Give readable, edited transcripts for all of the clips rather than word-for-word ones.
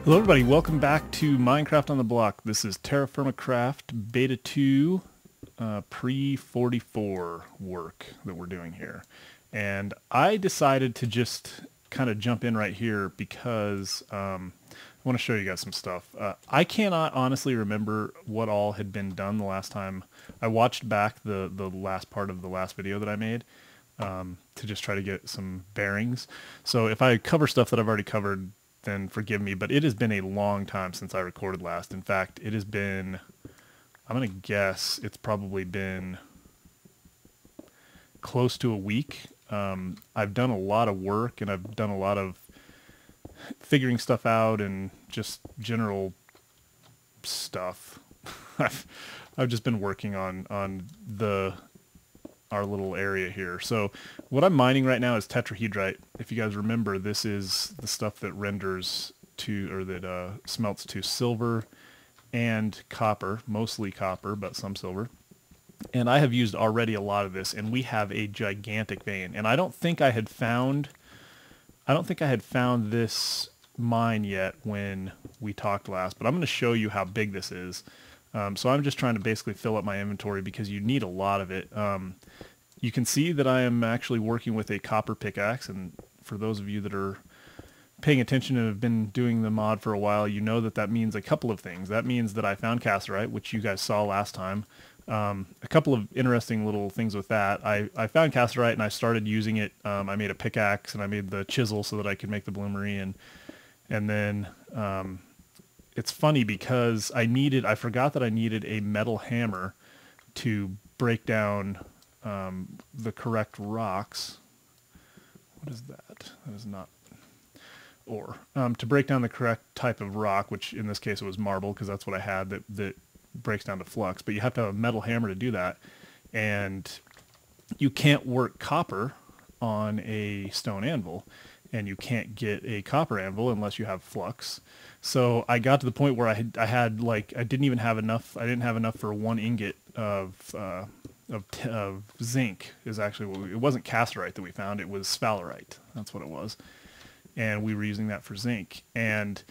Hello everybody, welcome back to Minecraft on the Block. This is TerraFirmaCraft Beta 2 pre-44 work that we're doing here. And I decided to just kind of jump in right here because I want to show you guys some stuff. I cannot honestly remember what all had been done the last time. I watched back the last part of the last video that I made to just try to get some bearings. So if I cover stuff that I've already covered, then forgive me, but it has been a long time since I recorded last. In fact, it has been, I'm going to guess it's probably been close to a week. I've done a lot of work and I've done a lot of figuring stuff out and just general stuff. I've just been working on our little area here. So what I'm mining right now is tetrahedrite. If you guys remember, this is the stuff that renders to, or that smelts to silver and copper, mostly copper, but some silver. And I have used already a lot of this, and we have a gigantic vein. And I don't think I had found this mine yet when we talked last, but I'm going to show you how big this is. So I'm just trying to basically fill up my inventory because you need a lot of it. You can see that I am actually working with a copper pickaxe, and for those of you that are paying attention and have been doing the mod for a while, you know that that means a couple of things. That means that I found cassiterite, which you guys saw last time. A couple of interesting little things with that. I found cassiterite and I started using it. I made a pickaxe and I made the chisel so that I could make the bloomery, and then it's funny because I forgot that I needed a metal hammer to break down the correct rocks. What is that? That is not ore. To break down the correct type of rock, which in this case it was marble because that's what I had that breaks down to flux. But you have to have a metal hammer to do that, and you can't work copper on a stone anvil, and you can't get a copper anvil unless you have flux. So I got to the point where I didn't have enough for one ingot of zinc. Is actually it wasn't cassiterite that we found, it was sphalerite. That's what it was, and we were using that for zinc. And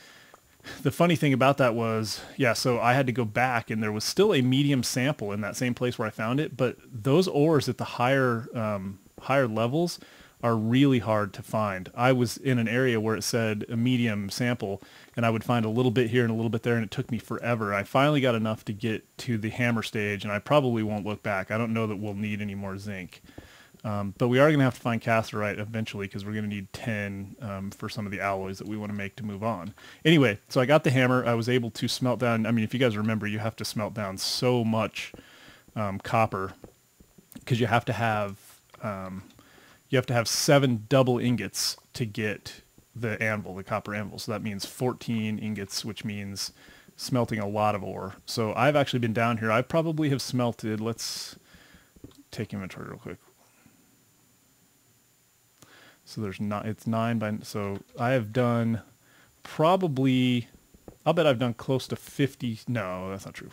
the funny thing about that was, so I had to go back, and there was still a medium sample in that same place where I found it, but those ores at the higher levels are really hard to find. I was in an area where it said a medium sample, and I would find a little bit here and a little bit there, and it took me forever. I finally got enough to get to the hammer stage, and I probably won't look back. I don't know that we'll need any more zinc. But we are going to have to find cassiterite eventually because we're going to need 10 for some of the alloys that we want to make to move on. Anyway, so I got the hammer. I was able to smelt down. I mean, if you guys remember, you have to smelt down so much copper because you have to have 7 double ingots to get the anvil, the copper anvil. So that means 14 ingots, which means smelting a lot of ore. So I've actually been down here. I probably have smelted, let's take inventory real quick. So it's 9 by, so I have done probably, I'll bet I've done close to 50, no, that's not true.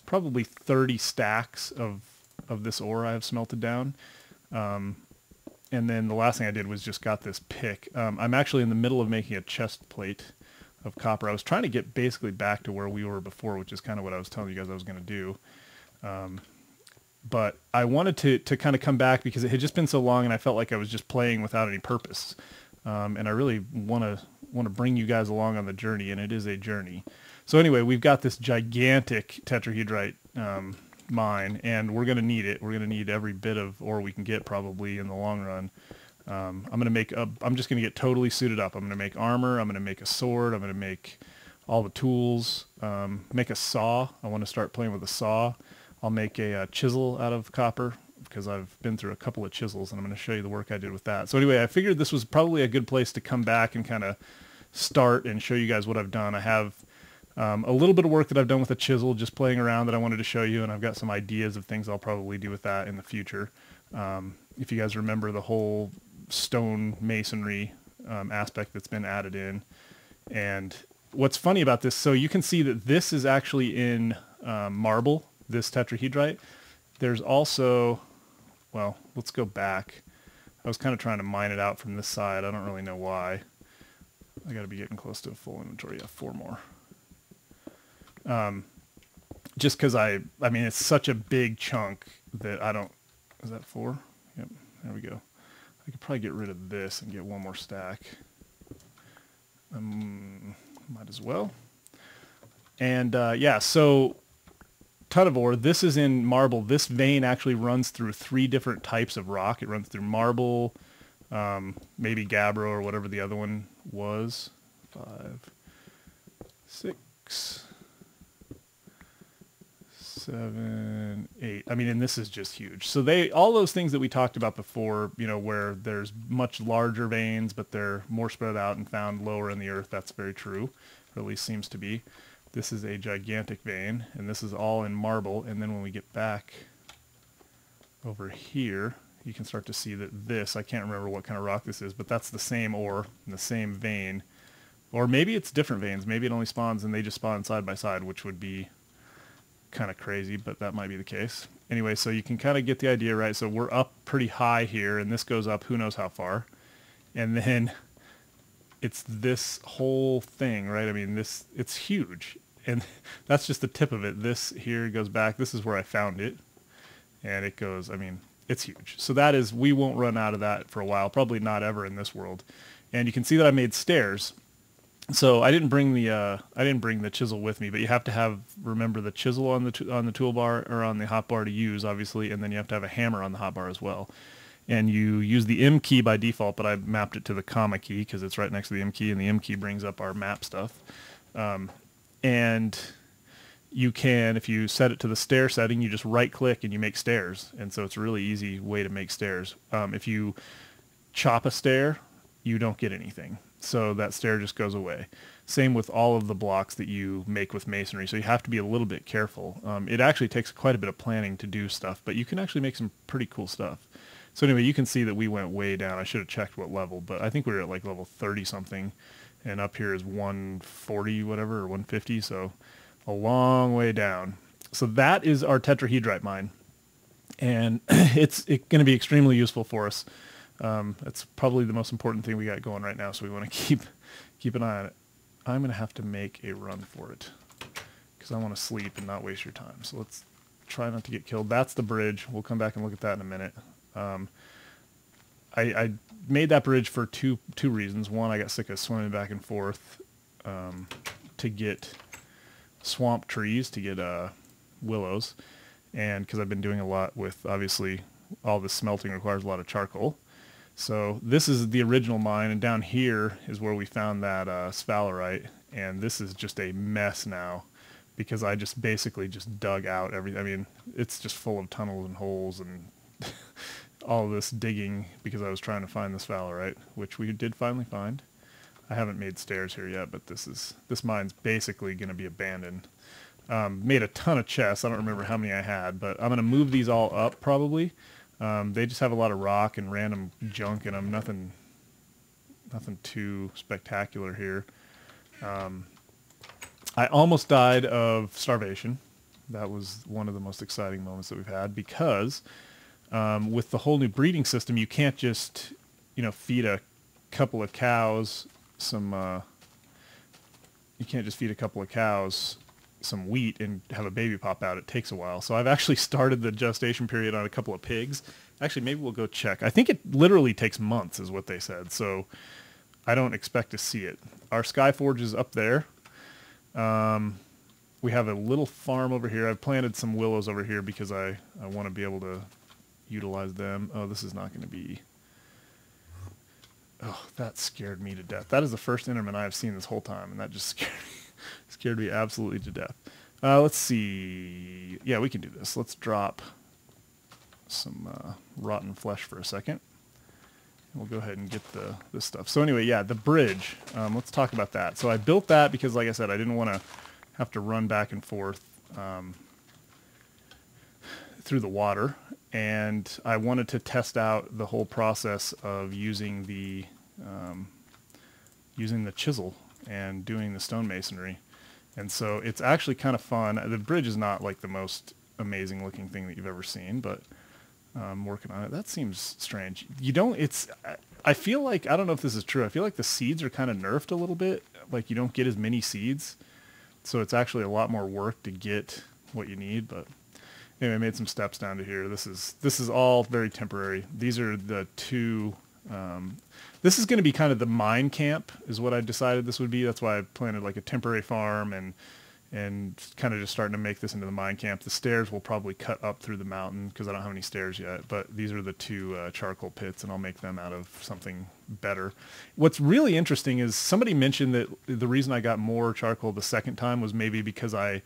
Probably 30 stacks of this ore I have smelted down. And then the last thing I did was just got this pick. I'm actually in the middle of making a chest plate of copper. I was trying to get basically back to where we were before, which is kind of what I was telling you guys I was going to do. But I wanted to kind of come back because it had just been so long and I felt like I was just playing without any purpose. And I really want to bring you guys along on the journey, and it is a journey. So anyway, we've got this gigantic tetrahedrite mine, and we're going to need it. We're going to need every bit of ore we can get probably in the long run. I'm just going to get totally suited up. I'm going to make armor. I'm going to make a sword. I'm going to make all the tools, make a saw. I want to start playing with a saw. I'll make a chisel out of copper because I've been through a couple of chisels, and I'm going to show you the work I did with that. So anyway, I figured this was probably a good place to come back and kind of start and show you guys what I've done. I have a little bit of work that I've done with a chisel, just playing around, that I wanted to show you, and I've got some ideas of things I'll probably do with that in the future. If you guys remember the whole stone masonry aspect that's been added in. And what's funny about this, so you can see that this is actually in marble, this tetrahedrite. There's also, well, let's go back. I was kind of trying to mine it out from this side. I don't really know why. I got to be getting close to a full inventory. Yeah, 4 more. Just because I mean, it's such a big chunk that I don't, is that 4? Yep, there we go. I could probably get rid of this and get 1 more stack. Might as well. And yeah, so ton of ore. This is in marble. This vein actually runs through 3 different types of rock. It runs through marble, maybe gabbro or whatever the other one was. 5, 6, 7, 8. I mean, and this is just huge. So all those things that we talked about before, you know, where there's much larger veins, but they're more spread out and found lower in the earth. That's very true, or at least seems to be. This is a gigantic vein, and this is all in marble. And then when we get back over here, you can start to see that this, I can't remember what kind of rock this is, but that's the same ore in the same vein. Or maybe it's different veins. Maybe it only spawns and they just spawn side by side, which would be kind of crazy, but that might be the case. Anyway, so you can kind of get the idea, right? So we're up pretty high here, and this goes up who knows how far. And then it's this whole thing, right? I mean, it's huge. And that's just the tip of it. This here goes back. This is where I found it. And it goes, I mean, it's huge. So that is, we won't run out of that for a while, probably not ever in this world. And you can see that I made stairs. So I didn't bring the chisel with me, but you have to remember the chisel on the toolbar or on the hotbar to use, obviously, and then you have to have a hammer on the hotbar as well. And you use the M key by default, but I mapped it to the comma key because it's right next to the M key, and the M key brings up our map stuff. And you can, if you set it to the stair setting, you just right click and you make stairs. And so it's a really easy way to make stairs. If you chop a stair, you don't get anything. So that stair just goes away. Same with all of the blocks that you make with masonry. So you have to be a little bit careful. It actually takes quite a bit of planning to do stuff, but you can actually make some pretty cool stuff. So anyway, you can see that we went way down. I should have checked what level, but I think we were at like level 30 something. And up here is 140 whatever, or 150, so a long way down. So that is our tetrahedrite mine. And it's going to be extremely useful for us. It's probably the most important thing we got going right now, so we want to keep an eye on it. I'm going to have to make a run for it because I want to sleep and not waste your time. So let's try not to get killed. That's the bridge. We'll come back and look at that in a minute. I made that bridge for two reasons. One, I got sick of swimming back and forth to get swamp trees, to get willows, and because I've been doing a lot with, obviously, all this smelting requires a lot of charcoal. So this is the original mine, and down here is where we found that sphalerite, and this is just a mess now because I just basically just dug out everything. I mean, it's just full of tunnels and holes and all this digging because I was trying to find the sphalerite, which we did finally find. I haven't made stairs here yet, but this mine's basically going to be abandoned. Made a ton of chests. I don't remember how many I had, but I'm going to move these all up probably. They just have a lot of rock and random junk in them. Nothing too spectacular here. I almost died of starvation. That was one of the most exciting moments that we've had because with the whole new breeding system, you can't just, feed a couple of cows some wheat and have a baby pop out. It takes a while. So I've actually started the gestation period on a couple of pigs. Actually, maybe we'll go check. I think it literally takes months is what they said. So I don't expect to see it. Our Skyforge is up there. We have a little farm over here. I've planted some willows over here because I want to be able to utilize them. Oh, this is not going to be... Oh, that scared me to death. That is the first Enderman I have seen this whole time, and that just scared me absolutely to death. Let's see. Yeah, we can do this. Let's drop some rotten flesh for a second. We'll go ahead and get this stuff. So anyway, yeah, the bridge. Let's talk about that. So I built that because, like I said, I didn't want to have to run back and forth through the water. And I wanted to test out the whole process of using the chisel and doing the stonemasonry. And so it's actually kind of fun. The bridge is not like the most amazing looking thing that you've ever seen, but I'm working on it. That seems strange. I feel like, I don't know if this is true, I feel like the seeds are kind of nerfed a little bit. Like you don't get as many seeds. So it's actually a lot more work to get what you need. But anyway, I made some steps down to here. This is all very temporary. These are the two, this is going to be kind of the mine camp is what I decided this would be. That's why I planted like a temporary farm and kind of just starting to make this into the mine camp. The stairs will probably cut up through the mountain because I don't have any stairs yet, but these are the two charcoal pits, and I'll make them out of something better. What's really interesting is somebody mentioned that the reason I got more charcoal the second time was maybe because I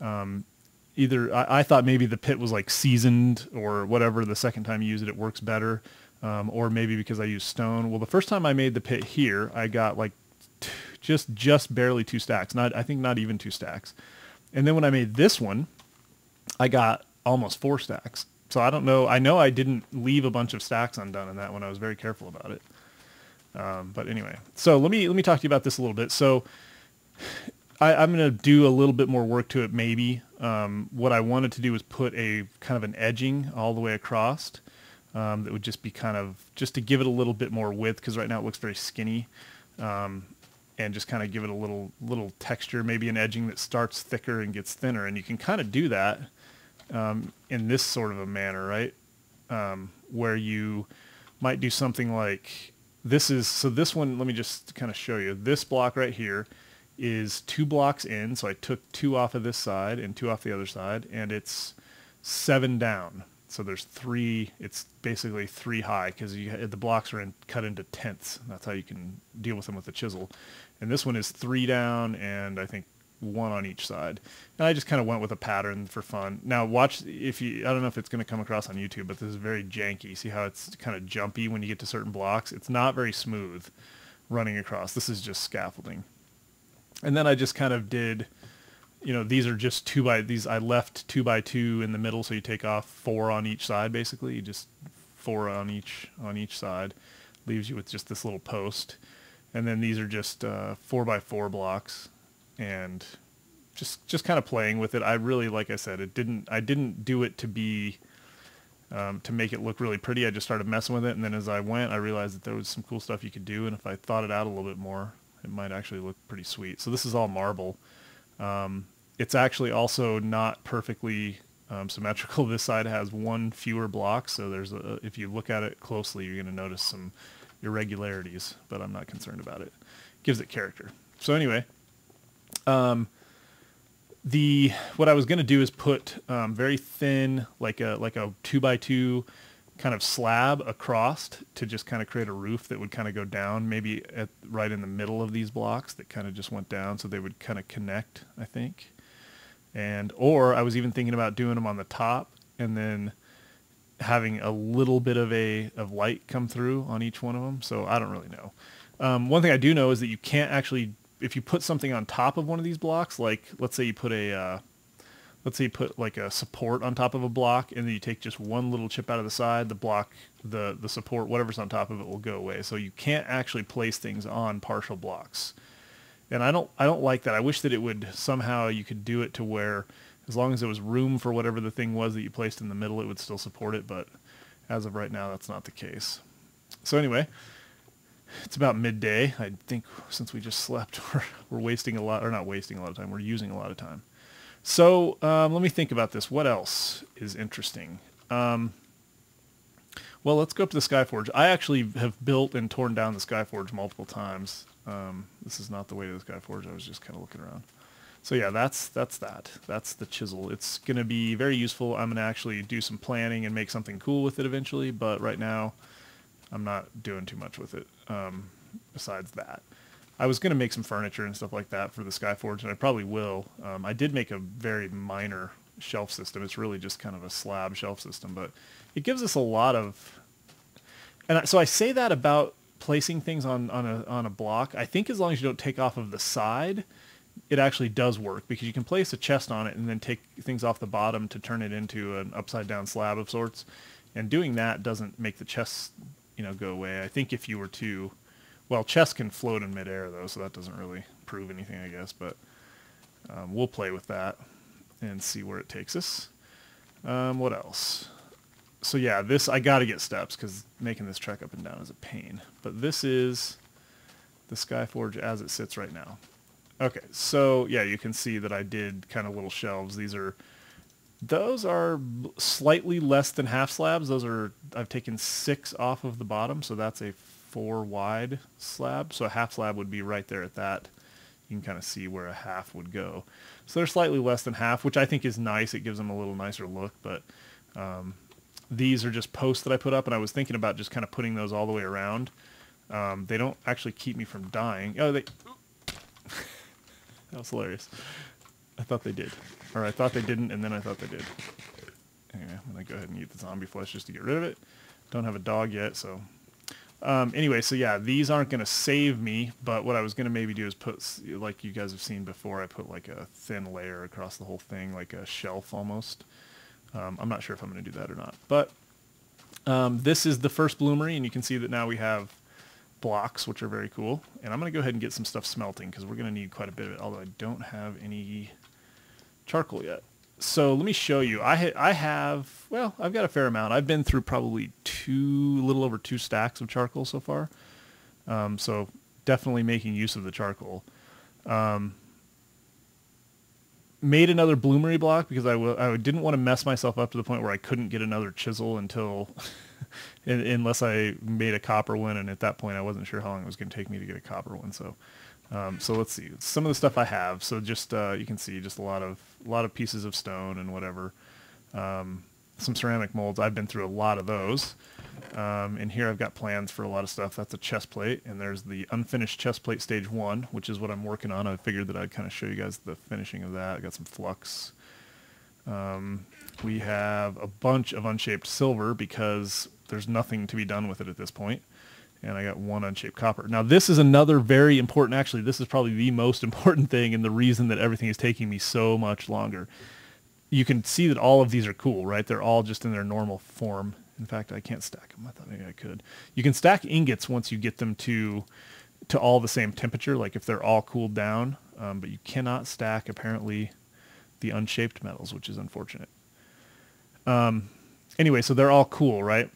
thought maybe the pit was like seasoned or whatever. The second time you use it, it works better. Or maybe because I used stone. Well, the first time I made the pit here, I got like just barely 2 stacks. I think not even 2 stacks. And then when I made this one, I got almost 4 stacks. So I don't know. I know I didn't leave a bunch of stacks undone in that one. I was very careful about it. But anyway, so let me talk to you about this a little bit. So I'm going to do a little bit more work to it maybe. What I wanted to do was put a kind of an edging all the way across. That would just be kind of, just to give it a little bit more width, because right now it looks very skinny. And just kind of give it a little texture, maybe an edging that starts thicker and gets thinner. And you can kind of do that in this sort of a manner, right? Where you might do something like this so this one, let me just kind of show you. This block right here is 2 blocks in. So I took 2 off of this side and 2 off the other side, and it's 7 down. So there's 3, it's basically 3 high because the blocks are cut into tenths. That's how you can deal with them with a chisel. And this one is 3 down and I think 1 on each side. And I just kind of went with a pattern for fun. Now watch, I don't know if it's going to come across on YouTube, but this is very janky. See how it's kind of jumpy when you get to certain blocks? It's not very smooth running across. This is just scaffolding. And then I just kind of did, these are just I left 2 by 2 in the middle, so you take off 4 on each side. Basically, you just 4 on each side, leaves you with just this little post. And then these are just 4 by 4 blocks, and just kind of playing with it. I really, like I said, I didn't do it to be to make it look really pretty. I just started messing with it, and then as I went, I realized that there was some cool stuff you could do, and if I thought it out a little bit more, it might actually look pretty sweet. So this is all marble. It's actually also not perfectly symmetrical. This side has 1 fewer block, so if you look at it closely, you're going to notice some irregularities, but I'm not concerned about it. Gives it character. So anyway, what I was going to do is put very thin, like a 2 by 2 kind of slab across to just kind of create a roof that would kind of go down, maybe right in the middle of these blocks that kind of just went down, so they would kind of connect, I think. Or I was even thinking about doing them on the top and then having a little bit of light come through on each one of them. So I don't really know. One thing I do know is that you can't actually, if you put something on top of one of these blocks, like let's say you put like a support on top of a block, and then you take just 1 little chip out of the side, the block, the support, whatever's on top of it will go away. So you can't actually place things on partial blocks. And I don't like that. I wish that it would somehow, you could do it to where as long as there was room for whatever the thing was that you placed in the middle, it would still support it. But as of right now, that's not the case. So anyway, it's about midday. I think since we just slept, we're wasting a lot, or not wasting a lot of time. We're using a lot of time. So let me think about this. What else is interesting? Well, let's go up to the Skyforge. I actually have built and torn down the Skyforge multiple times. This is not the way to the Skyforge. I was just kind of looking around. So yeah, that's that. That's the chisel. It's going to be very useful. I'm going to actually do some planning and make something cool with it eventually, but right now I'm not doing too much with it besides that. I was going to make some furniture and stuff like that for the Skyforge, and I probably will. I did make a very minor shelf system. It's really just kind of a slab shelf system, but it gives us a lot of... And so I say that about placing things on a block. I think as long as you don't take off of the side, it actually does work, because you can place a chest on it and then take things off the bottom to turn it into an upside down slab of sorts. And doing that doesn't make the chest, go away. I think if you were to, well, chests can float in midair though, so that doesn't really prove anything, I guess, but we'll play with that and see where it takes us. What else? So yeah, this, I got to get steps because making this trek up and down is a pain. But this is the Skyforge as it sits right now. Okay, so yeah, you can see that I did kind of little shelves. Those are slightly less than half slabs. I've taken 6 off of the bottom, so that's a 4 wide slab. So a half slab would be right there at that. You can kind of see where a half would go. So they're slightly less than half, which I think is nice. It gives them a little nicer look, but these are just posts that I put up, and I was thinking about just kind of putting those all the way around. They don't actually keep me from dying. Oh, that was hilarious. I thought they did. Or I thought they didn't, and then I thought they did. Anyway, I'm going to go ahead and eat the zombie flesh just to get rid of it. Don't have a dog yet, so... anyway, so yeah, these aren't going to save me, but what I was going to maybe do is put, like you guys have seen before, I put like a thin layer across the whole thing, like a shelf almost. I'm not sure if I'm going to do that or not. But this is the first bloomery, and you can see that now we have blocks, which are very cool. And I'm going to go ahead and get some stuff smelting, because we're going to need quite a bit of it, although I don't have any charcoal yet. So let me show you. I've got a fair amount. I've been through probably a little over 2 stacks of charcoal so far. So definitely making use of the charcoal. Made another bloomery block because I didn't want to mess myself up to the point where I couldn't get another chisel until, unless I made a copper one, and at that point I wasn't sure how long it was going to take me to get a copper one. So, so let's see some of the stuff I have. So just you can see just a lot of pieces of stone and whatever. Some ceramic molds. I've been through a lot of those. And here I've got plans for a lot of stuff. That's a chest plate, and there's the unfinished chest plate stage 1, which is what I'm working on. I figured that I'd kind of show you guys the finishing of that. I got some flux. We have a bunch of unshaped silver because there's nothing to be done with it at this point. And I got 1 unshaped copper. Now this is another very important, actually this is probably the most important thing and the reason that everything is taking me so much longer. You can see that all of these are cool, right? They're all just in their normal form. In fact, I can't stack them. I thought maybe I could. You can stack ingots once you get them to all the same temperature, like if they're all cooled down, but you cannot stack, apparently, the unshaped metals, which is unfortunate. Anyway, so they're all cool, right?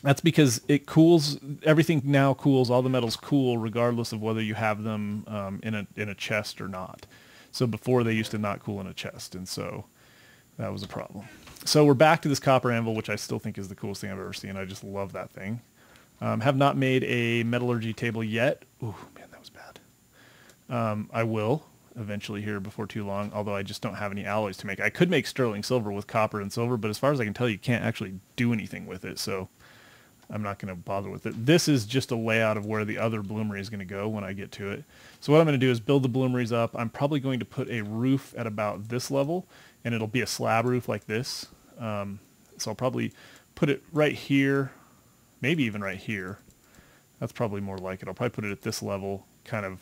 That's because it cools, everything now cools, all the metals cool regardless of whether you have them in a chest or not. So before they used to not cool in a chest, and so that was a problem. So we're back to this copper anvil, which I still think is the coolest thing I've ever seen. I just love that thing. Have not made a metallurgy table yet. Ooh, man, that was bad. I will eventually here before too long, although I just don't have any alloys to make. I could make sterling silver with copper and silver, but as far as I can tell, you can't actually do anything with it, so I'm not going to bother with it. This is just a layout of where the other bloomery is going to go when I get to it. So what I'm going to do is build the bloomeries up. I'm probably going to put a roof at about this level, and it'll be a slab roof like this. So I'll probably put it right here, maybe even right here. That's probably more like it. I'll probably put it at this level, kind of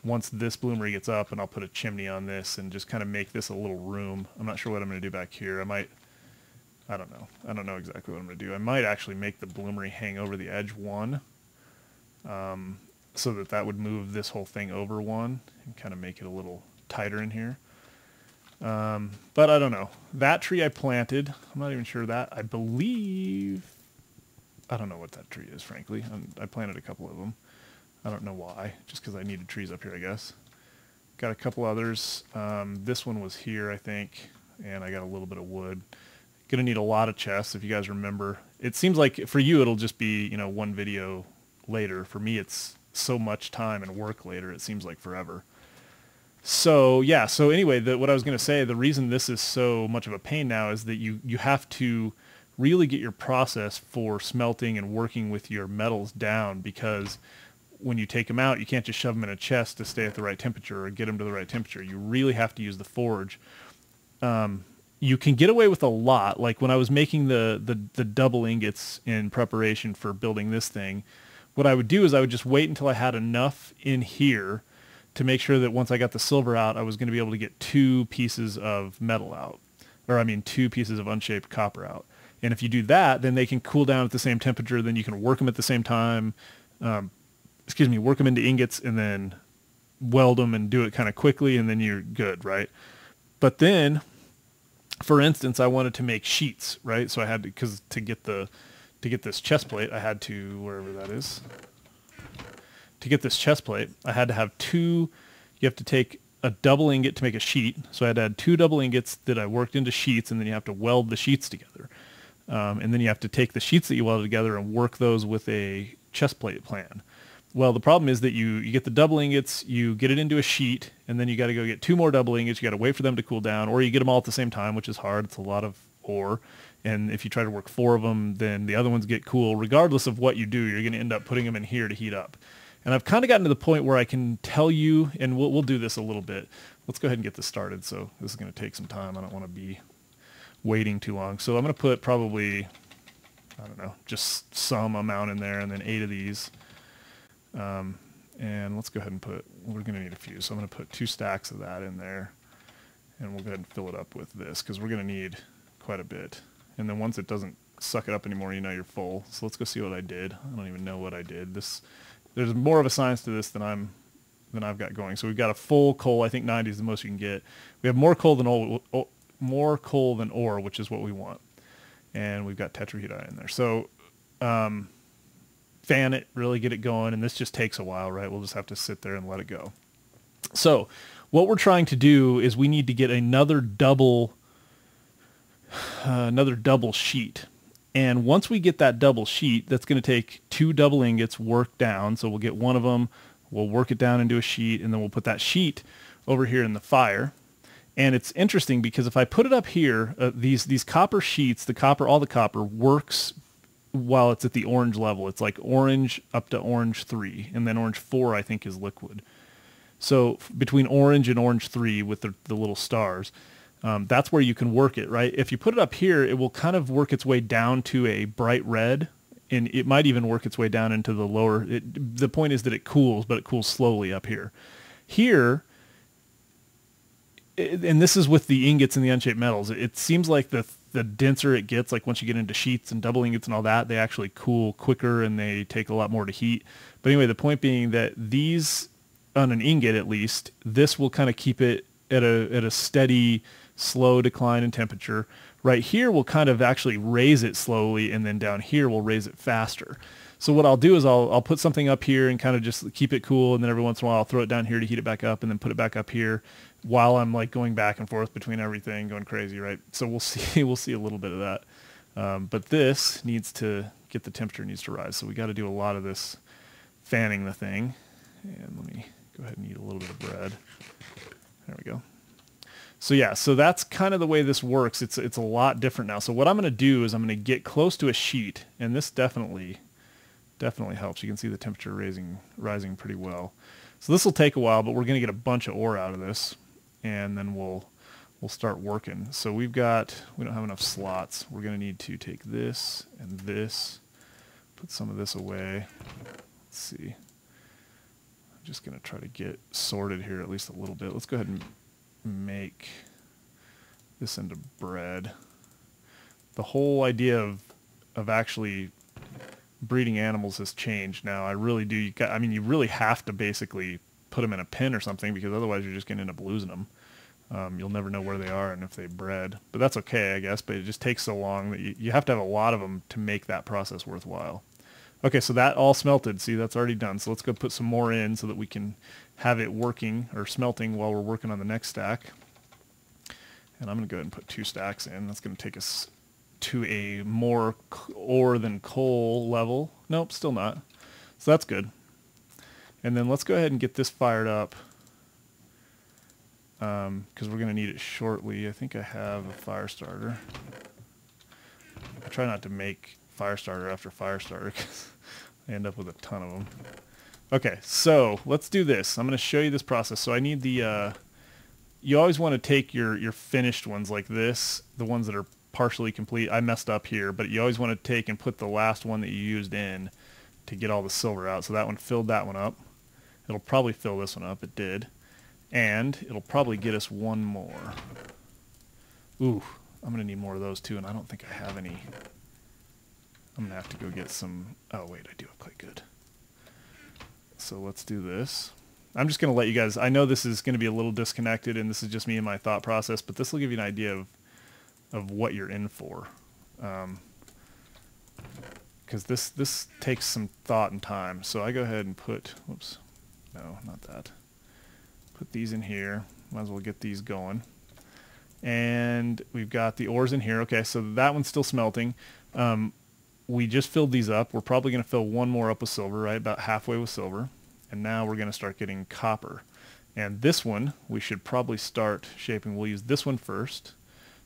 once this bloomery gets up, and I'll put a chimney on this and just kind of make this a little room. I'm not sure what I'm going to do back here. I don't know. I don't know exactly what I'm going to do. I might actually make the bloomery hang over the edge 1, so that would move this whole thing over 1 and kind of make it a little tighter in here. But I don't know. That tree I planted, I'm not even sure that. I believe, I don't know what that tree is, frankly. I planted a couple of them. I don't know why, just because I needed trees up here, I guess. Got a couple others. This one was here, I think, and I got a little bit of wood. Gonna need a lot of chests, if you guys remember. It seems like for you it'll just be, you know, one video later. For me it's so much time and work later, it seems like forever. So yeah, so anyway, what I was going to say, the reason this is so much of a pain now is that you have to really get your process for smelting and working with your metals down, because when you take them out, you can't just shove them in a chest to stay at the right temperature or get them to the right temperature. You really have to use the forge. You can get away with a lot. Like when I was making the double ingots in preparation for building this thing, what I would do is I would just wait until I had enough in here to make sure that once I got the silver out, I was going to be able to get 2 pieces of metal out. Or I mean 2 pieces of unshaped copper out. And if you do that, then they can cool down at the same temperature, then you can work them at the same time. Work them into ingots and then weld them and do it kind of quickly, and then you're good, right? But then For instance, I wanted to make sheets, right? So I had to, because to get this chest plate, I had to, wherever that is, to get this chest plate, I had to have two, you have to take a double ingot to make a sheet. So I had to add 2 double ingots that I worked into sheets, and then you have to weld the sheets together. And then you have to take the sheets that you welded together and work those with a chest plate plan. Well, the problem is that you get the double ingots, you get it into a sheet, and then you got to go get 2 more double ingots. You got to wait for them to cool down, or you get them all at the same time, which is hard. It's a lot of ore. And if you try to work 4 of them, then the other ones get cool. Regardless of what you do, you're going to end up putting them in here to heat up. And I've kind of gotten to the point where I can tell you, and we'll do this a little bit. Let's go ahead and get this started. So this is going to take some time. I don't want to be waiting too long. So I'm going to put probably, I don't know, just some amount in there, and then 8 of these. And let's go ahead and put, we're going to need a few. So I'm going to put 2 stacks of that in there, and we'll go ahead and fill it up with this, because we're going to need quite a bit. And then once it doesn't suck it up anymore, you know you're full. So let's go see what I did. I don't even know what I did. There's more of a science to this than I've got going. So we've got a full coal. I think 90 is the most you can get. We have more coal than ore, which is what we want. And we've got tetrahedrite in there. So fan it, really get it going, and this just takes a while, right? We'll just have to sit there and let it go. So what we're trying to do is we need to get another double sheet. And once we get that double sheet, that's going to take 2 double ingots worked down. So we'll get one of them, we'll work it down into a sheet, and then we'll put that sheet over here in the fire. And it's interesting because if I put it up here, these copper sheets, all the copper works while it's at the orange level. It's like orange up to orange 3, and then orange 4 I think is liquid. So between orange and orange 3 with the little stars, that's where you can work it, right? If you put it up here, it will kind of work its way down to a bright red, and it might even work its way down into the lower. The point is that it cools, but it cools slowly up here. Here, and this is with the ingots and the unshaped metals, it seems like the denser it gets, like once you get into sheets and double ingots and all that, they actually cool quicker and they take a lot more to heat. But anyway, the point being that these, on an ingot at least, this will kind of keep it at a steady, slow decline in temperature. Right here we'll kind of actually raise it slowly, and then down here we'll raise it faster. So what I'll do is I'll put something up here and kind of just keep it cool, and then every once in a while I'll throw it down here to heat it back up, and then put it back up here while I'm like going back and forth between everything, going crazy, right? So we'll see a little bit of that. But this needs to get, the temperature needs to rise. So we got to do a lot of this fanning the thing. And let me go ahead and eat a little bit of bread. There we go. So yeah, so that's kind of the way this works. It's a lot different now. So what I'm going to do is I'm going to get close to a sheet, and this definitely helps. You can see the temperature rising pretty well. So this will take a while, but we're going to get a bunch of ore out of this, and then we'll start working. So we don't have enough slots. We're going to need to take this and this, put some of this away. Let's see. I'm just going to try to get sorted here at least a little bit. Let's go ahead and make this into bread. The whole idea of actually breeding animals has changed now. I really do. You really have to basically put them in a pen or something, because otherwise you're just going to end up losing them. You'll never know where they are and if they bred. But that's okay, I guess. But it just takes so long that you have to have a lot of them to make that process worthwhile. Okay, so that all smelted. See, that's already done. So let's go put some more in so that we can have it working or smelting while we're working on the next stack. And I'm going to go ahead and put 2 stacks in. That's going to take us to a more ore than coal level. Nope, still not. So that's good. And then let's go ahead and get this fired up, because we're going to need it shortly. I think I have a fire starter. I try not to make fire starter after fire starter, because I end up with a ton of them. Okay, so let's do this. I'm going to show you this process. So I need the, you always want to take your finished ones like this, the ones that are partially complete. I messed up here, but you always want to take and put the last one that you used in to get all the silver out. So that one filled that one up. It'll probably fill this one up. It did. And it'll probably get us one more. Ooh, I'm going to need more of those too, and I don't think I have any. I'm going to have to go get some. Oh, wait, I do have clay. Good. So let's do this. I'm just going to let you guys, I know this is going to be a little disconnected, and this is just me and my thought process, but this will give you an idea of of what you're in for. Because this takes some thought and time. So I go ahead and put, whoops, no, not that. Put these in here. Might as well get these going. And we've got the ores in here. Okay, so that one's still smelting. We just filled these up. We're probably going to fill one more up with silver, right? About halfway with silver. And now we're going to start getting copper. And this one, we should probably start shaping. We'll use this one first.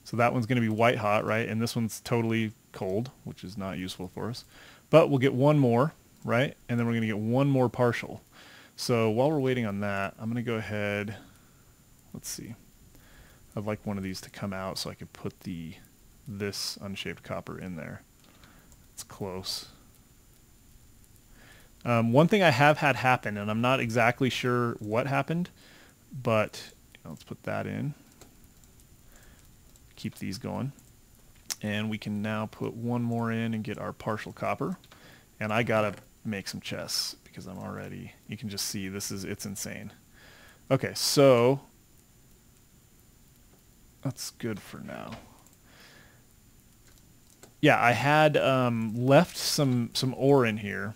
So that one's going to be white hot, right? And this one's totally cold, which is not useful for us. But we'll get one more, right? And then we're going to get one more partial. So while we're waiting on that, I'm going to go ahead. Let's see. I'd like one of these to come out so I could put this unshaped copper in there. It's close. One thing I have had happen, and I'm not exactly sure what happened, but let's put that in. Keep these going. And we can now put one more in and get our partial copper. And I gotta make some chests because I'm already, you can just see it's insane. Okay, so that's good for now. Yeah, I had left some ore in here.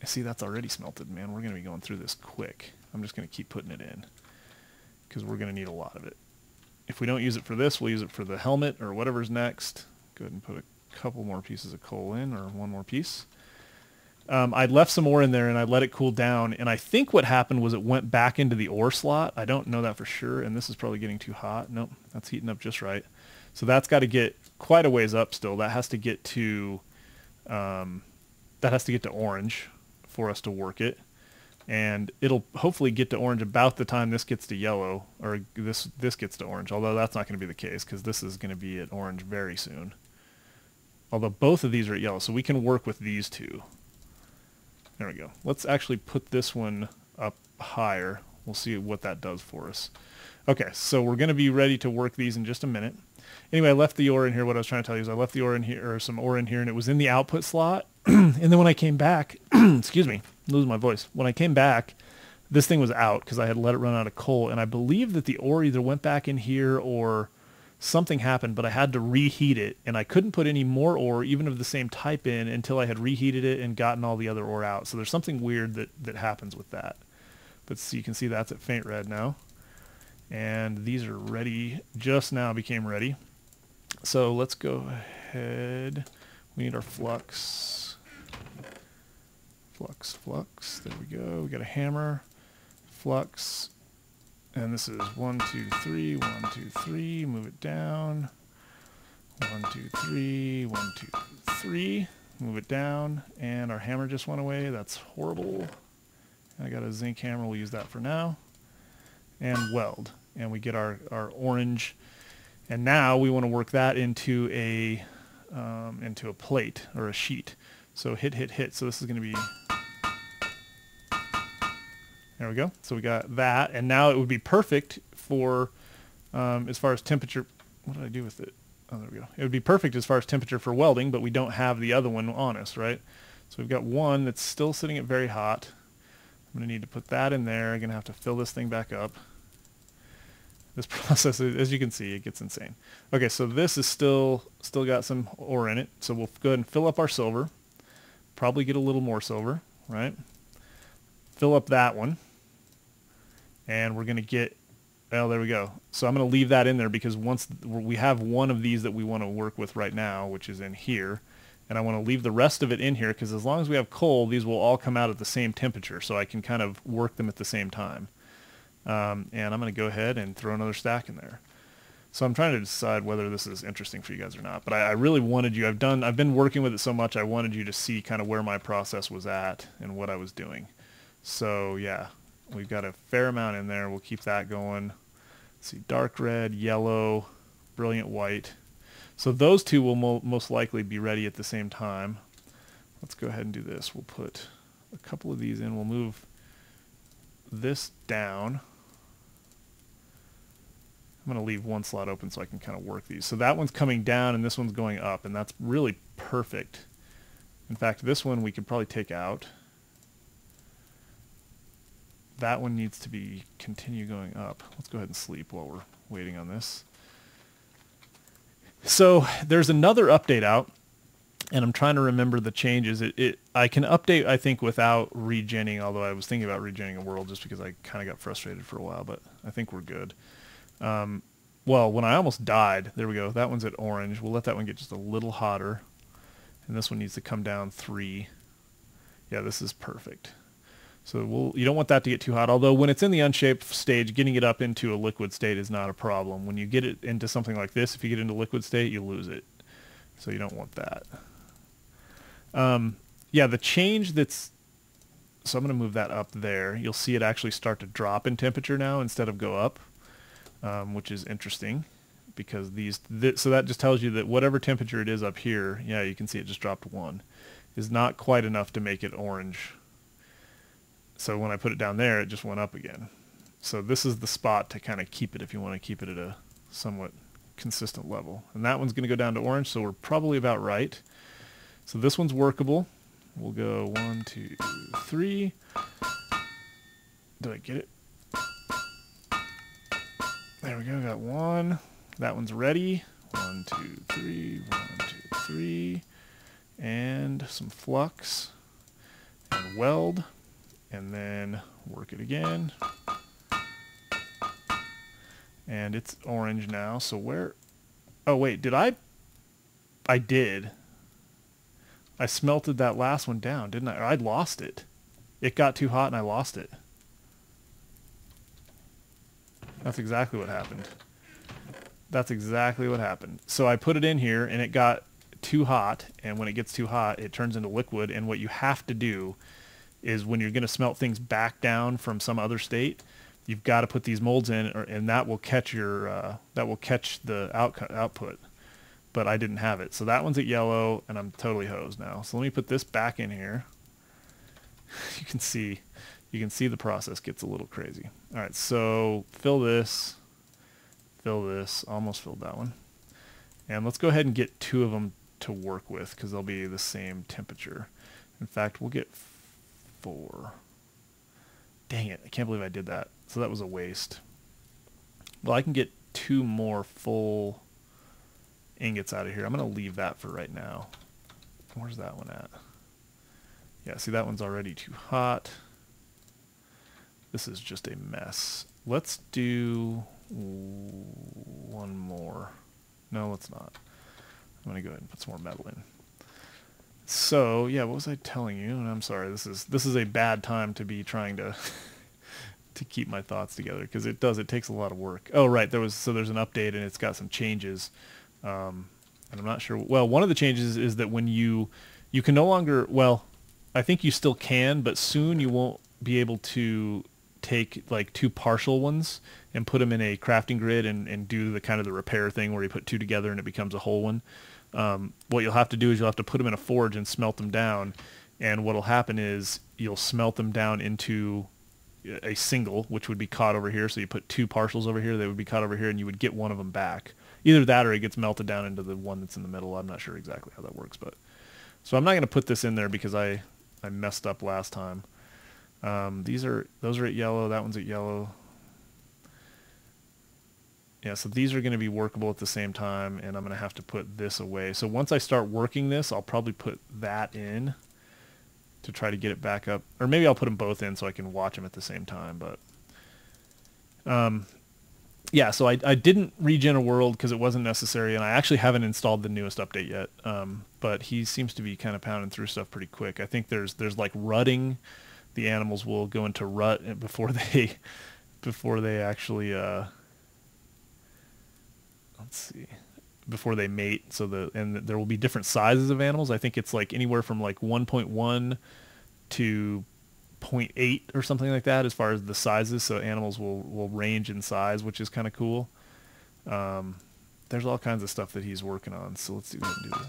See, that's already smelted, man. We're going to be going through this quick. I'm just going to keep putting it in because we're going to need a lot of it. If we don't use it for this, we'll use it for the helmet or whatever's next. Go ahead and put a couple more pieces of coal in, or one more piece. I'd left some ore in there and I let it cool down, and I think what happened was it went back into the ore slot. I don't know that for sure, and this is probably getting too hot. Nope, that's heating up just right. So that's got to get quite a ways up still. That has to get to orange for us to work it, and it'll hopefully get to orange about the time this gets to yellow, or this gets to orange, although that's not going to be the case because this is going to be at orange very soon. Although both of these are at yellow, so we can work with these two. There we go. Let's actually put this one up higher. We'll see what that does for us. Okay, so we're going to be ready to work these in just a minute. Anyway, I left the ore in here. What I was trying to tell you is I left the ore in here, or some ore in here, and it was in the output slot. And then when I came back, excuse me, I'm losing my voice. When I came back, this thing was out because I had let it run out of coal, and I believe that the ore either went back in here or something happened, but I had to reheat it, and I couldn't put any more ore, even of the same type, in until I had reheated it and gotten all the other ore out. So there's something weird that happens with that. But so you can see that's at faint red now. And these are ready, just now became ready. So let's go ahead. We need our flux. Flux, there we go. We got a hammer, flux, and this is 1, 2, 3, 1, 2, 3, move it down. 1, 2, 3, 1, 2, 3, move it down, and our hammer just went away. That's horrible. I got a zinc hammer, we'll use that for now. And weld, and we get our orange, and now we want to work that into a plate or a sheet. So hit. So this is going to be, there we go. So we got that, and now it would be perfect for as far as temperature. What did I do with it? Oh, there we go. It would be perfect as far as temperature for welding, but we don't have the other one on us, right? So we've got one that's still sitting at very hot. I'm going to need to put that in there. I'm going to have to fill this thing back up. This process, as you can see, it gets insane. Okay, so this is still got some ore in it. So we'll go ahead and fill up our silver. Probably get a little more silver, right? Fill up that one. And we're going to get, well, there we go. So I'm going to leave that in there because once we have one of these that we want to work with right now, which is in here, and I want to leave the rest of it in here because as long as we have coal, these will all come out at the same temperature, so I can kind of work them at the same time. And I'm going to go ahead and throw another stack in there. So I'm trying to decide whether this is interesting for you guys or not. But I really wanted you, I've been working with it so much, I wanted you to see kind of where my process was at and what I was doing. So yeah, we've got a fair amount in there. We'll keep that going. Let's see, dark red, yellow, brilliant white. So those two will most likely be ready at the same time. Let's go ahead and do this. We'll put a couple of these in. We'll move this down. I'm going to leave one slot open so I can kind of work these. So that one's coming down and this one's going up, and that's really perfect. In fact, this one we could probably take out. That one needs to be continue going up. Let's go ahead and sleep while we're waiting on this. So there's another update out, and I'm trying to remember the changes. I can update, I think, without regenning, although I was thinking about regenning a world just because I kind of got frustrated for a while, but I think we're good. Well, when I almost died, there we go. That one's at orange. We'll let that one get just a little hotter. And this one needs to come down 3. Yeah, this is perfect. So you don't want that to get too hot, although when it's in the unshaped stage, getting it up into a liquid state is not a problem. When you get it into something like this, if you get into liquid state, you lose it. So you don't want that. Yeah, the change that's... So I'm going to move that up there. You'll see it actually start to drop in temperature now instead of go up, which is interesting because so that just tells you that whatever temperature it is up here, yeah, you can see it just dropped 1, is not quite enough to make it orange. So when I put it down there, it just went up again. So this is the spot to kind of keep it if you want to keep it at a somewhat consistent level. And that one's going to go down to orange, so we're probably about right. So this one's workable. We'll go 1, 2, 3. Did I get it? There we go, got 1. That one's ready. 1, 2, 3, 1, 2, 3. And some flux. And weld. And then work it again. And it's orange now, so where... Oh wait, did I did. I smelted that last one down, didn't I? Or I lost it. It got too hot and I lost it. That's exactly what happened. That's exactly what happened. So I put it in here and it got too hot, and when it gets too hot, it turns into liquid, and what you have to do is when you're going to smelt things back down from some other state, you've got to put these molds in, and that will catch the output. But I didn't have it, so that one's at yellow, and I'm totally hosed now. So let me put this back in here. You can see the process gets a little crazy. All right, so fill this, almost filled that one, and let's go ahead and get 2 of them to work with because they'll be the same temperature. In fact, we'll get 4. Dang it, I can't believe I did that. So that was a waste. Well, I can get 2 more full ingots out of here. I'm going to leave that for right now. Where's that one at? Yeah, see, that one's already too hot. This is just a mess. Let's do 1 more. No, let's not. I'm going to go ahead and put some more metal in. So, yeah, what was I telling you? And I'm sorry, this is a bad time to be trying to to keep my thoughts together because it takes a lot of work. Oh, right, there's an update and it's got some changes. And I'm not sure. Well, one of the changes is that when you can no longer, well, I think you still can, but soon you won't be able to take like 2 partial ones and put them in a crafting grid and do the kind of the repair thing where you put 2 together and it becomes a whole one. What you'll have to do is you'll have to put them in a forge and smelt them down, and what'll happen is you'll smelt them down into a single, which would be caught over here. So you put 2 partials over here, they would be caught over here, and you would get one of them back. Either that or it gets melted down into the one that's in the middle. I'm not sure exactly how that works, but so I'm not going to put this in there because I messed up last time. Those are at yellow. That one's at yellow. Yeah, so these are going to be workable at the same time, and I'm going to have to put this away. So once I start working this, I'll probably put that in to try to get it back up. Or maybe I'll put them both in so I can watch them at the same time. But yeah, so I didn't regen a world because it wasn't necessary, and I actually haven't installed the newest update yet. But he seems to be kind of pounding through stuff pretty quick. I think there's like rutting. The animals will go into rut before they actually let's see, before they mate. So and there will be different sizes of animals. I think it's like anywhere from like 1.1 to 0.8 or something like that as far as the sizes. So animals will range in size, which is kind of cool. There's all kinds of stuff that he's working on. So let's see what we can do.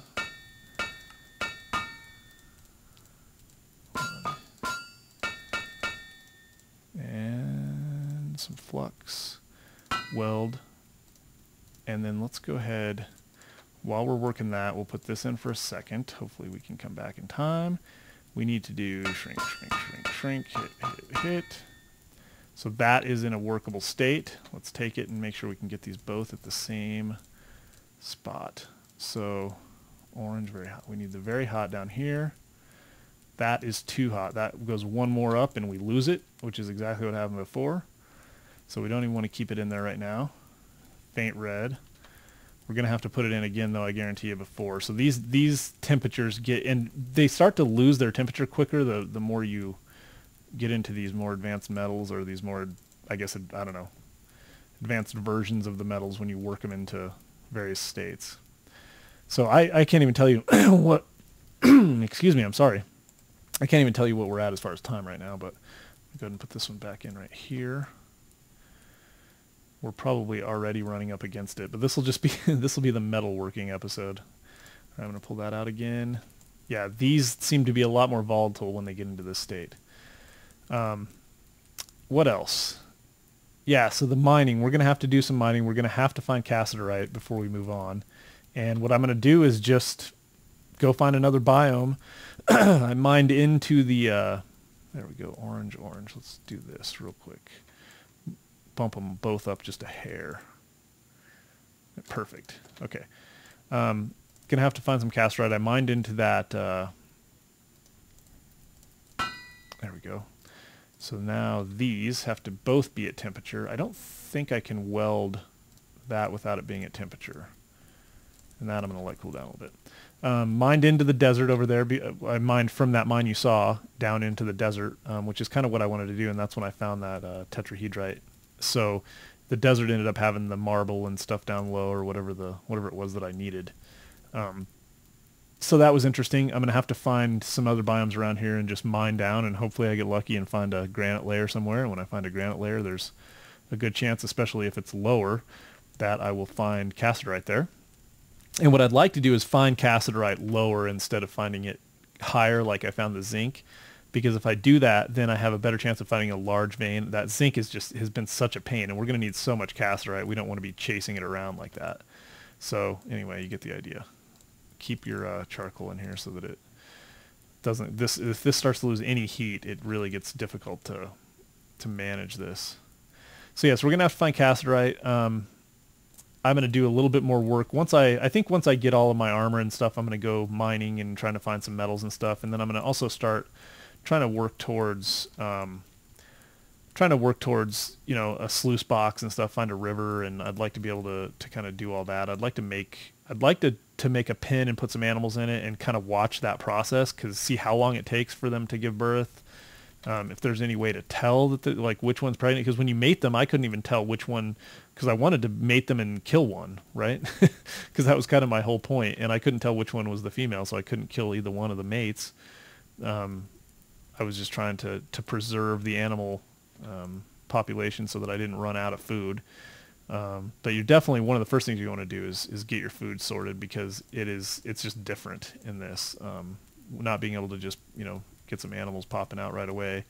And some flux, weld. And then let's go ahead, while we're working that, we'll put this in for a second. Hopefully we can come back in time. We need to do shrink, shrink, shrink, shrink, hit, hit, hit. So that is in a workable state. Let's take it and make sure we can get these both at the same spot. So orange, very hot. We need the very hot down here. That is too hot. That goes one more up and we lose it, which is exactly what happened before. So we don't even want to keep it in there right now. Faint red. We're going to have to put it in again, though, I guarantee you, before. So these temperatures get, and they start to lose their temperature quicker the more you get into these more advanced metals, or these more, I guess, I don't know, advanced versions of the metals when you work them into various states. So I can't even tell you what, excuse me, I'm sorry. I can't even tell you what we're at as far as time right now, but I'll go ahead and put this one back in right here. We're probably already running up against it, but this will just be this will be the metalworking episode. I'm going to pull that out again. Yeah, these seem to be a lot more volatile when they get into this state. What else? Yeah, so the mining. We're going to have to do some mining. We're going to have to find cassiterite before we move on. And what I'm going to do is just go find another biome. I mined into the... there we go, orange. Let's do this real quick. Bump them both up just a hair. Perfect. Okay. Gonna have to find some cassiterite. I mined into that. There we go. So now these have to both be at temperature. I don't think I can weld that without it being at temperature. And that I'm going to let cool down a little bit. Mined into the desert over there. I mined from that mine you saw down into the desert, which is kind of what I wanted to do, and that's when I found that tetrahedrite. So the desert ended up having the marble and stuff down low, or whatever it was that I needed. So that was interesting. I'm going to have to find some other biomes around here and just mine down, and hopefully I get lucky and find a granite layer somewhere. And when I find a granite layer, there's a good chance, especially if it's lower, that I will find cassiterite there. And what I'd like to do is find cassiterite lower instead of finding it higher like I found the zinc. Because if I do that, then I have a better chance of finding a large vein. That zinc has been such a pain, and we're going to need so much cassiterite. We don't want to be chasing it around like that. So anyway, you get the idea. Keep your charcoal in here so that it doesn't. If this starts to lose any heat, it really gets difficult to manage this. So yes, we're going to have to find cassiterite. I'm going to do a little bit more work I think once I get all of my armor and stuff. I'm going to go mining and trying to find some metals and stuff, and then I'm going to also start trying to work towards a sluice box and stuff, find a river, and I'd like to be able to kind of do all that. I'd like to make a pen and put some animals in it and kind of watch that process, see how long it takes for them to give birth. If there's any way to tell that which one's pregnant, because when you mate them, I couldn't even tell which one, because I wanted to mate them and kill one, right? Because that was kind of my whole point, and I couldn't tell which one was the female, so I couldn't kill either one of the mates. I was just trying to preserve the animal population so that I didn't run out of food. But you're definitely, one of the first things you want to do is get your food sorted, because it's just different in this. Not being able to just get some animals popping out right away,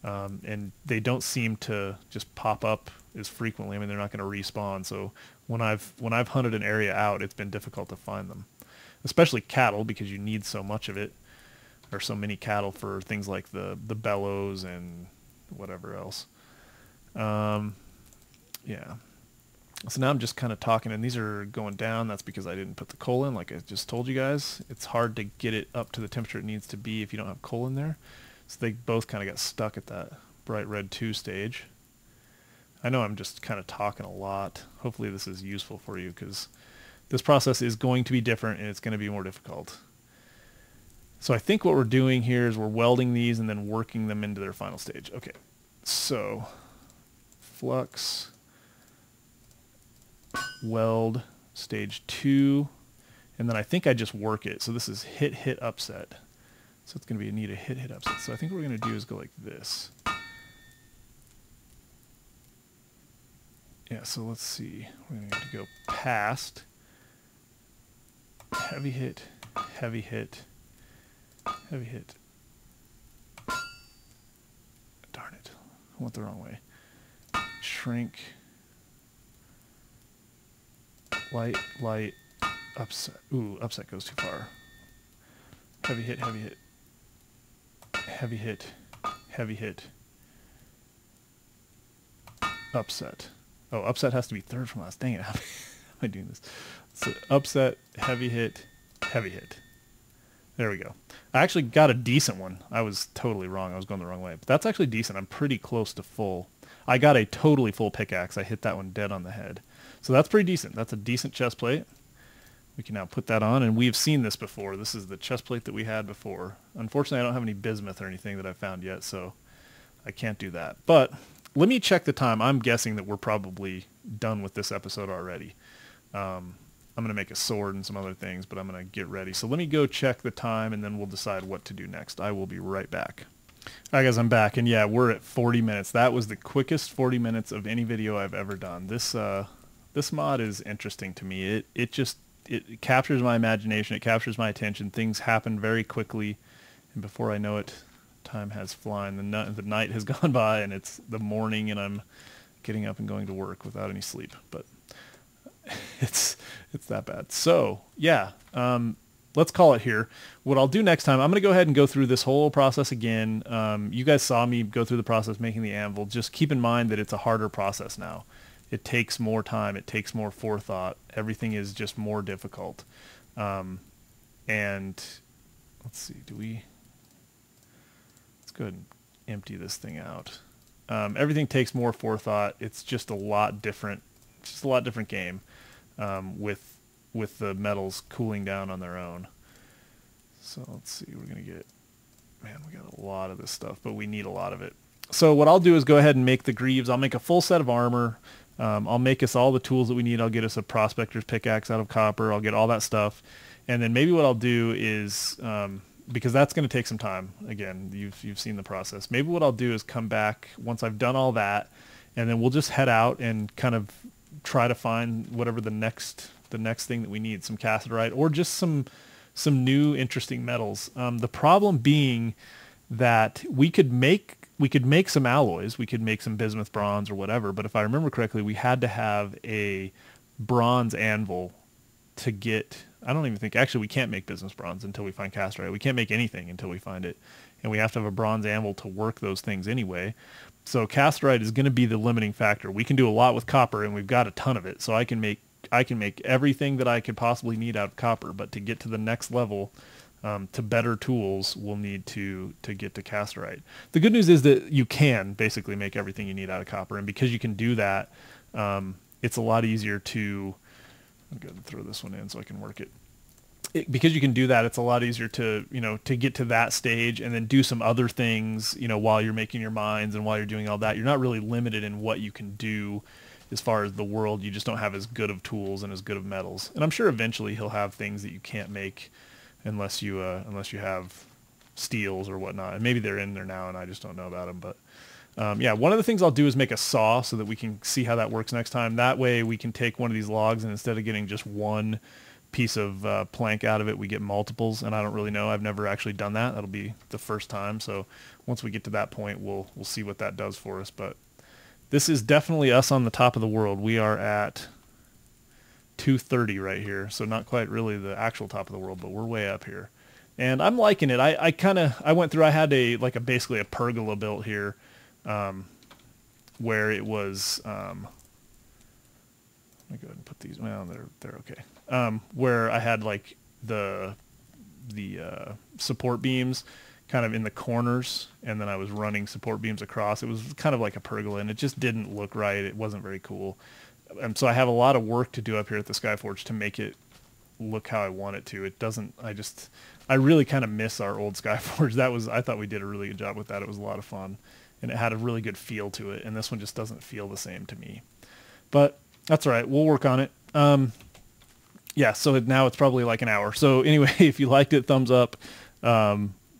and they don't seem to just pop up as frequently. I mean, they're not going to respawn. So when I've hunted an area out, it's been difficult to find them, especially cattle, because you need so much of it, or so many cattle for things like the bellows and whatever else. Yeah. So now I'm just kind of talking, and these are going down. That's because I didn't put the coal in, like I just told you guys. It's hard to get it up to the temperature it needs to be if you don't have coal in there. So they both kind of got stuck at that bright red 2 stage. I know I'm just kind of talking a lot. Hopefully this is useful for you, because this process is going to be different, and it's going to be more difficult. So I think what we're doing here is we're welding these and then working them into their final stage. Okay, so flux, weld, stage 2, and then I think I just work it. So this is hit, upset. So it's going to need a hit, upset. So I think what we're going to do is go like this. Yeah, so let's see. We're going to need to go past, heavy hit, heavy hit, heavy hit. Darn it. I went the wrong way. Shrink. Light, light, upset. Ooh, upset goes too far. Heavy hit, heavy hit. Heavy hit, heavy hit. Upset. Oh, upset has to be third from last. Dang it. How I doing this? So upset, heavy hit, heavy hit. There we go. I actually got a decent one. I was totally wrong. I was going the wrong way. But that's actually decent. I'm pretty close to full. I got a totally full pickaxe. I hit that one dead on the head. So that's pretty decent. That's a decent chest plate. We can now put that on, and we've seen this before. This is the chest plate that we had before. Unfortunately, I don't have any bismuth or anything that I've found yet, so I can't do that. But let me check the time. I'm guessing that we're probably done with this episode already. I'm going to make a sword and some other things, but I'm going to get ready. So let me go check the time, and then we'll decide what to do next. I will be right back. All right, guys, I'm back, and yeah, we're at 40 minutes. That was the quickest 40 minutes of any video I've ever done. This mod is interesting to me. It captures my imagination. It captures my attention. Things happen very quickly, and before I know it, time has flown. The night has gone by, and it's the morning, and I'm getting up and going to work without any sleep. But it's that bad. So yeah, let's call it here. What I'll do next time, I'm going to go ahead and go through this whole process again. You guys saw me go through the process making the anvil. Just keep in mind that it's a harder process now. It takes more time. It takes more forethought. Everything is just more difficult. And let's see, let's go ahead and empty this thing out. Everything takes more forethought. It's just a lot different. It's just a lot different game with the metals cooling down on their own. So let's see, we're going to get, man, we got a lot of this stuff, but we need a lot of it. So what I'll do is go ahead and make the greaves. I'll make a full set of armor. I'll make us all the tools that we need. I'll get us a prospector's pickaxe out of copper. I'll get all that stuff. And then maybe what I'll do is, because that's going to take some time. Again, you've seen the process. Maybe what I'll do is come back once I've done all that, and then we'll just head out and kind of try to find whatever the next thing that we need, some cassiterite or just some new interesting metals. The problem being that we could make some alloys, we could make some bismuth bronze or whatever, but if I remember correctly, we had to have a bronze anvil to get, I don't even think, actually we can't make bismuth bronze until we find cassiterite. We can't make anything until we find it, and we have to have a bronze anvil to work those things anyway. So cassiterite is going to be the limiting factor. We can do a lot with copper, and we've got a ton of it, so I can make everything that I could possibly need out of copper, but to get to the next level, to better tools, we'll need to get to cassiterite. The good news is that you can basically make everything you need out of copper, and because you can do that, it's a lot easier to, I'm going to throw this one in so I can work it. Because you can do that, it's a lot easier to, to get to that stage and then do some other things, while you're making your mines and while you're doing all that. You're not really limited in what you can do as far as the world. You just don't have as good of tools and as good of metals. And I'm sure eventually he'll have things that you can't make unless you have steels or whatnot. And maybe they're in there now and I just don't know about them. But yeah, one of the things I'll do is make a saw so that we can see how that works next time. That way we can take one of these logs, and instead of getting just one piece of plank out of it, we get multiples. And I don't really know. I've never actually done that. That'll be the first time. So once we get to that point, we'll see what that does for us. But this is definitely us on the top of the world. We are at 230 right here, so not quite really the actual top of the world, but we're way up here, and I'm liking it. I went through. I had basically a pergola built here, where it was. Let me go ahead and put these. Well, they're okay. Where I had like the support beams kind of in the corners, and then I was running support beams across. It was kind of like a pergola, and it just didn't look right. It wasn't very cool. So I have a lot of work to do up here at the Skyforge to make it look how I want it to. It doesn't, I really kind of miss our old Skyforge. I thought we did a really good job with that. It was a lot of fun, and it had a really good feel to it, and this one just doesn't feel the same to me. But that's all right. We'll work on it. Yeah, so now it's probably like an hour. So anyway, if you liked it, thumbs up.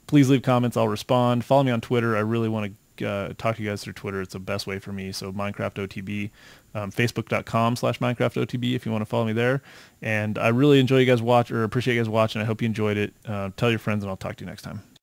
Please leave comments. I'll respond. Follow me on Twitter. I really want to talk to you guys through Twitter. It's the best way for me. So Minecraft OTB, Facebook.com/Minecraft OTB if you want to follow me there. And I really enjoy you guys appreciate you guys watching. I hope you enjoyed it. Tell your friends, and I'll talk to you next time.